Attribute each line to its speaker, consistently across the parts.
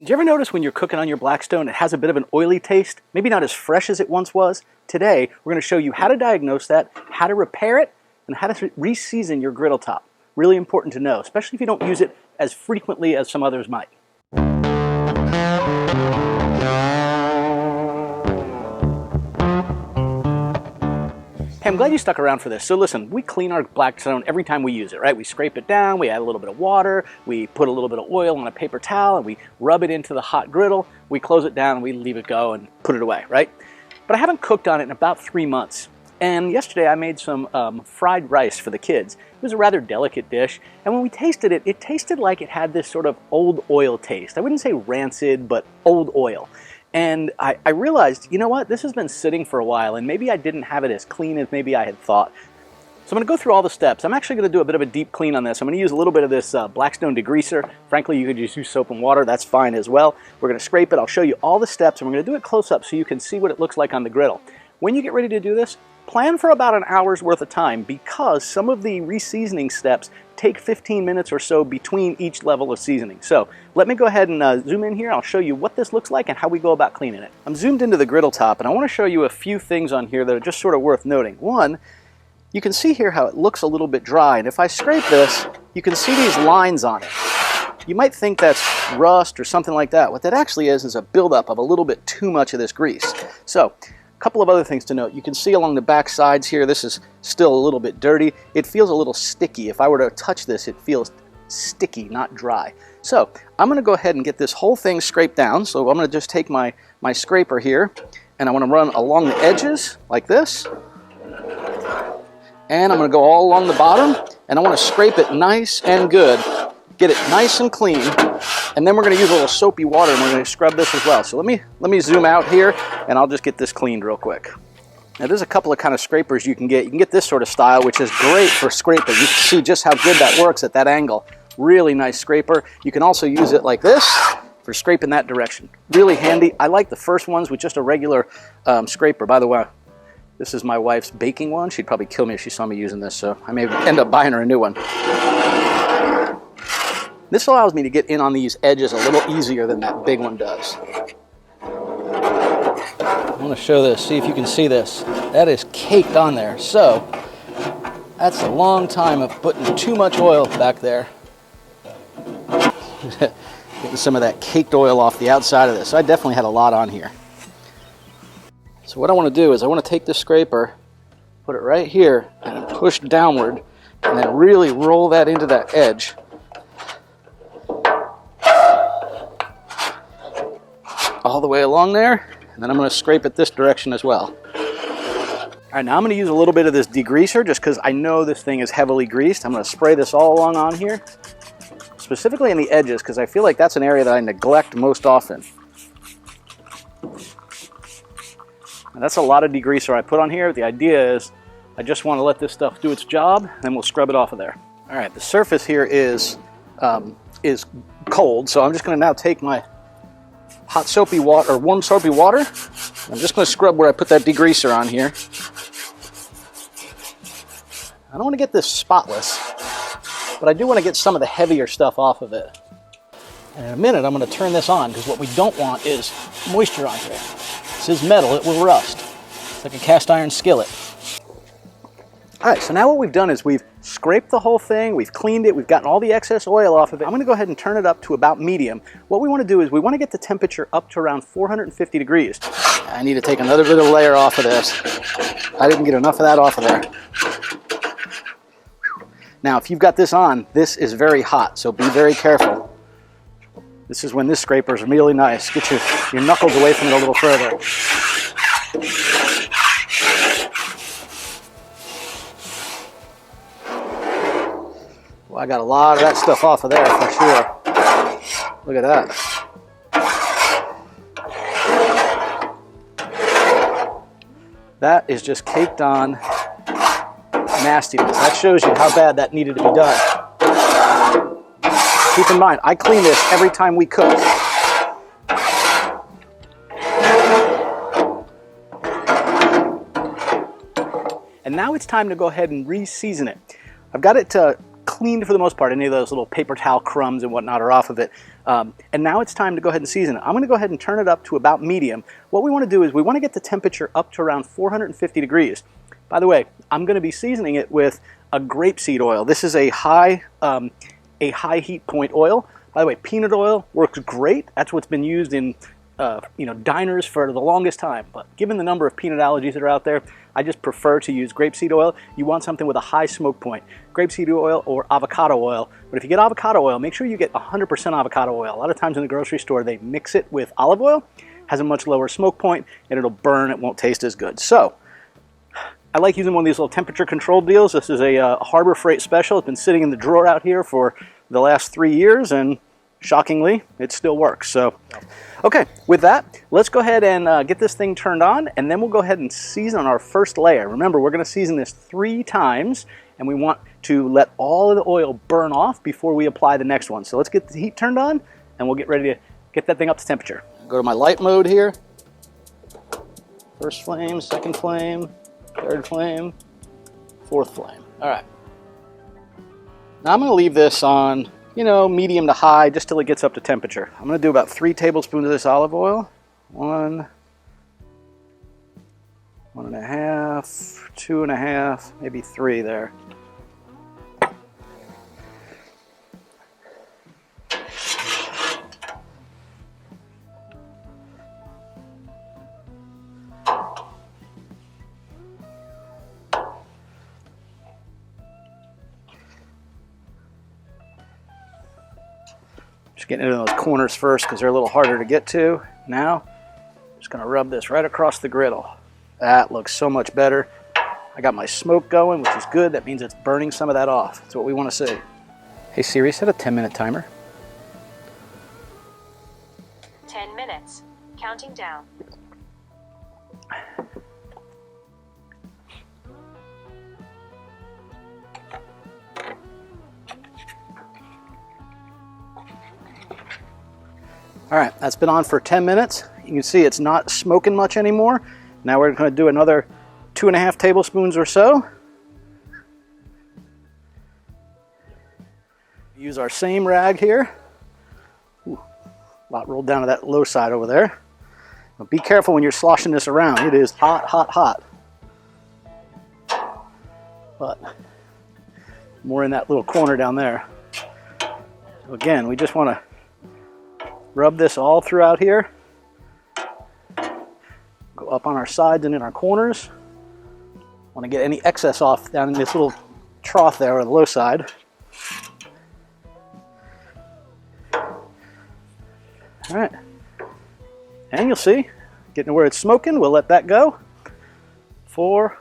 Speaker 1: Did you ever notice when you're cooking on your BlackStone, it has a bit of an oily taste? Maybe not as fresh as it once was? Today, we're going to show you how to diagnose that, how to repair it, and how to re-season your griddle top. Really important to know, especially if you don't use it as frequently as some others might. Hey, I'm glad you stuck around for this. So listen, we clean our BlackStone every time we use it, right? We scrape it down, we add a little bit of water, we put a little bit of oil on a paper towel, and we rub it into the hot griddle, we close it down, and we leave it go and put it away, right? But I haven't cooked on it in about 3 months. And yesterday I made some fried rice for the kids. It was a rather delicate dish, and when we tasted it, it tasted like it had this sort of old oil taste. I wouldn't say rancid, but old oil. And I realized, you know what, this has been sitting for a while, and maybe I didn't have it as clean as maybe I had thought. So I'm going to go through all the steps. I'm actually going to do a bit of a deep clean on this. I'm going to use a little bit of this BlackStone degreaser. Frankly, you could just use soap and water. That's fine as well. We're going to scrape it. I'll show you all the steps, and we're going to do it close up so you can see what it looks like on the griddle. When you get ready to do this, plan for about an hour's worth of time, because some of the re-seasoning steps take 15 minutes or so between each level of seasoning. So let me go ahead and zoom in here. I'll show you what this looks like and how we go about cleaning it. I'm zoomed into the griddle top, and I want to show you a few things on here that are just sort of worth noting. One, you can see here how it looks a little bit dry, and if I scrape this, you can see these lines on it. You might think that's rust or something like that. What that actually is a buildup of a little bit too much of this grease. So a couple of other things to note. You can see along the back sides here, this is still a little bit dirty. It feels a little sticky. If I were to touch this, it feels sticky, not dry. So I'm going to go ahead and get this whole thing scraped down. So I'm going to just take my scraper here, and I want to run along the edges like this. And I'm going to go all along the bottom, and I want to scrape it nice and good. Get it nice and clean. And then we're going to use a little soapy water, and we're going to scrub this as well. So let me zoom out here, and I'll just get this cleaned real quick. Now there's a couple of kind of scrapers you can get. You can get this sort of style, which is great for scraping. You can see just how good that works at that angle. Really nice scraper. You can also use it like this for scraping that direction. Really handy. I like the first ones with just a regular scraper. By the way, this is my wife's baking one. She'd probably kill me if she saw me using this, so I may end up buying her a new one. This allows me to get in on these edges a little easier than that big one does. I want to show this, see if you can see this. That is caked on there. So that's a long time of putting too much oil back there. Getting some of that caked oil off the outside of this. So I definitely had a lot on here. So what I want to do is I want to take this scraper, put it right here, and push downward, and then really roll that into that edge. All the way along there, and then I'm going to scrape it this direction as well. All right, now I'm going to use a little bit of this degreaser just because I know this thing is heavily greased. I'm going to spray this all along on here, specifically in the edges, because I feel like that's an area that I neglect most often. Now, that's a lot of degreaser I put on here. The idea is I just want to let this stuff do its job, and then we'll scrub it off of there. All right, the surface here is cold, so I'm just going to now take my hot soapy water, or warm soapy water. I'm just going to scrub where I put that degreaser on here. I don't want to get this spotless, but I do want to get some of the heavier stuff off of it. And in a minute, I'm going to turn this on, because what we don't want is moisture on here. This is metal, it will rust. It's like a cast iron skillet. All right, so now what we've done is we've scraped the whole thing, we've cleaned it, we've gotten all the excess oil off of it. I'm going to go ahead and turn it up to about medium. What we want to do is we want to get the temperature up to around 450 degrees. I need to take another bit of layer off of this. I didn't get enough of that off of there. Now, if you've got this on, this is very hot, so be very careful. This is when this scraper is really nice. Get your knuckles away from it a little further. Well, I got a lot of that stuff off of there for sure. Look at that. That is just caked on nastiness. That shows you how bad that needed to be done. Keep in mind, I clean this every time we cook. And now it's time to go ahead and re-season it. I've got it cleaned for the most part. Any of those little paper towel crumbs and whatnot are off of it. And now it's time to go ahead and season it. I'm going to go ahead and turn it up to about medium. What we want to do is we want to get the temperature up to around 450 degrees. By the way, I'm going to be seasoning it with a grapeseed oil. This is a high heat point oil. By the way, peanut oil works great. That's what's been used in diners for the longest time. But given the number of peanut allergies that are out there, I just prefer to use grapeseed oil. You want something with a high smoke point. Grapeseed oil or avocado oil. But if you get avocado oil, make sure you get 100% avocado oil. A lot of times in the grocery store, they mix it with olive oil. Has a much lower smoke point, and it'll burn. It won't taste as good. So I like using one of these little temperature control deals. This is a Harbor Freight special. It's been sitting in the drawer out here for the last 3 years, and shockingly, it still works. So, okay, with that, let's go ahead and get this thing turned on, and then we'll go ahead and season our first layer. Remember, we're going to season this 3 times, and we want to let all of the oil burn off before we apply the next one. So let's get the heat turned on, and we'll get ready to get that thing up to temperature. Go to my light mode here. First flame, second flame, third flame, fourth flame. All right. Now I'm going to leave this on, medium to high, just till it gets up to temperature. I'm going to do about 3 tablespoons of this olive oil. 1, 1.5, 2.5, maybe 3 there. Just getting into those corners first because they're a little harder to get to. Now, just going to rub this right across the griddle. That looks so much better. I got my smoke going, which is good. That means it's burning some of that off. That's what we want to see. Hey Siri, set a 10-minute timer.
Speaker 2: 10 minutes. Counting down.
Speaker 1: All right, that's been on for 10 minutes. You can see it's not smoking much anymore. Now we're going to do another 2.5 tablespoons or so. Use our same rag here. Ooh, a lot rolled down to that low side over there. Now be careful when you're sloshing this around. It is hot, hot, hot. But more in that little corner down there. So again, we just want to rub this all throughout here. Go up on our sides and in our corners. Want to get any excess off down in this little trough there on the low side. All right. And you'll see, getting to where it's smoking, we'll let that go for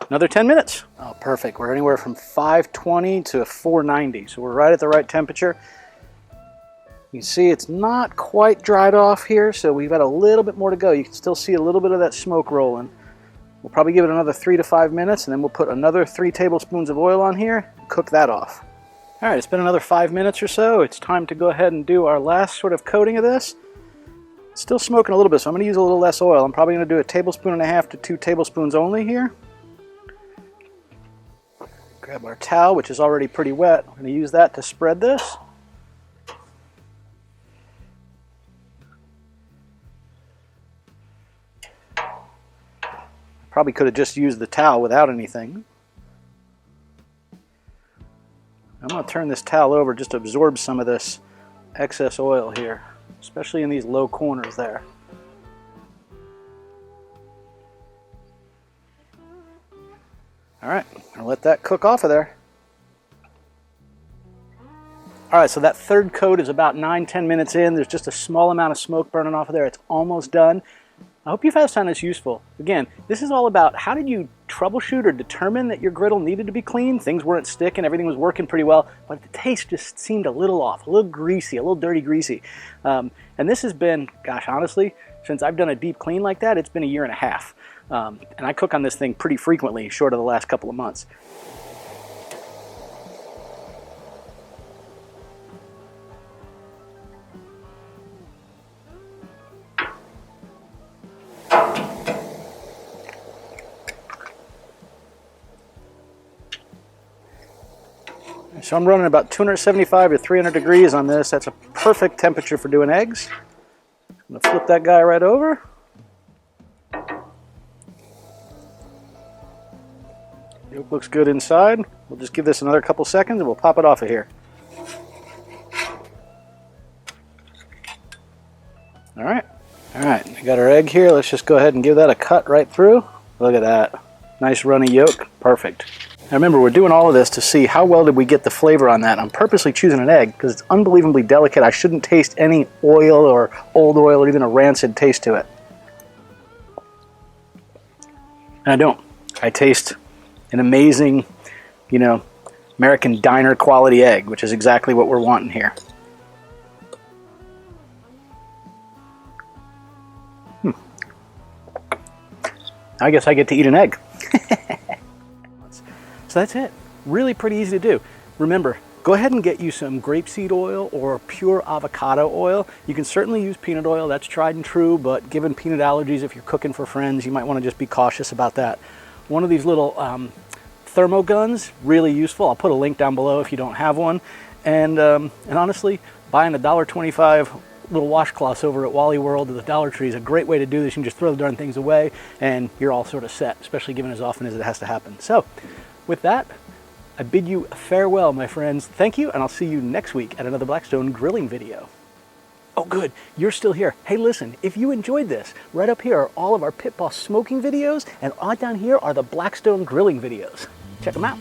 Speaker 1: another 10 minutes. Oh, perfect. We're anywhere from 520 to 490. So we're right at the right temperature. You can see it's not quite dried off here, so we've got a little bit more to go. You can still see a little bit of that smoke rolling. We'll probably give it another 3 to 5 minutes, and then we'll put another 3 tablespoons of oil on here and cook that off. All right, it's been another 5 minutes or so. It's time to go ahead and do our last sort of coating of this. It's still smoking a little bit, so I'm going to use a little less oil. I'm probably going to do 1.5 tablespoons to 2 tablespoons only here. Grab our towel, which is already pretty wet. I'm going to use that to spread this. Probably could have just used the towel without anything. I'm going to turn this towel over just to absorb some of this excess oil here, especially in these low corners there. All right, I'll let that cook off of there. All right, so that third coat is about 9-10 minutes in. There's just a small amount of smoke burning off of there. It's almost done. I hope you found this useful. Again, this is all about how did you troubleshoot or determine that your griddle needed to be clean. Things weren't sticking, everything was working pretty well, but the taste just seemed a little off, a little greasy, a little dirty greasy. And this has been, gosh, honestly, since I've done a deep clean like that, it's been 1.5 years. And I cook on this thing pretty frequently, short of the last couple of months. So I'm running about 275 to 300 degrees on this. That's a perfect temperature for doing eggs. I'm gonna flip that guy right over. Yolk looks good inside. We'll just give this another couple seconds and we'll pop it off of here. All right, we got our egg here. Let's just go ahead and give that a cut right through. Look at that, nice runny yolk, perfect. Now remember, we're doing all of this to see how well did we get the flavor on that. I'm purposely choosing an egg because it's unbelievably delicate. I shouldn't taste any oil or old oil or even a rancid taste to it. And I don't. I taste an amazing, you know, American diner quality egg, which is exactly what we're wanting here. I guess I get to eat an egg. So that's it. Really pretty easy to do. Remember, go ahead and get you some grapeseed oil or pure avocado oil. You can certainly use peanut oil, that's tried and true, but given peanut allergies, if you're cooking for friends, you might want to just be cautious about that. One of these little thermo guns, really useful. I'll put a link down below if you don't have one. And honestly, buying a $1.25 little washcloths over at Wally World or the Dollar Tree is a great way to do this. You can just throw the darn things away and you're all sort of set, especially given as often as it has to happen. So with that, I bid you farewell, my friends. Thank you, and I'll see you next week at another BlackStone grilling video. Oh good, you're still here. Hey listen, if you enjoyed this, right up here are all of our PitBoss smoking videos, and right down here are the BlackStone grilling videos. Check them out.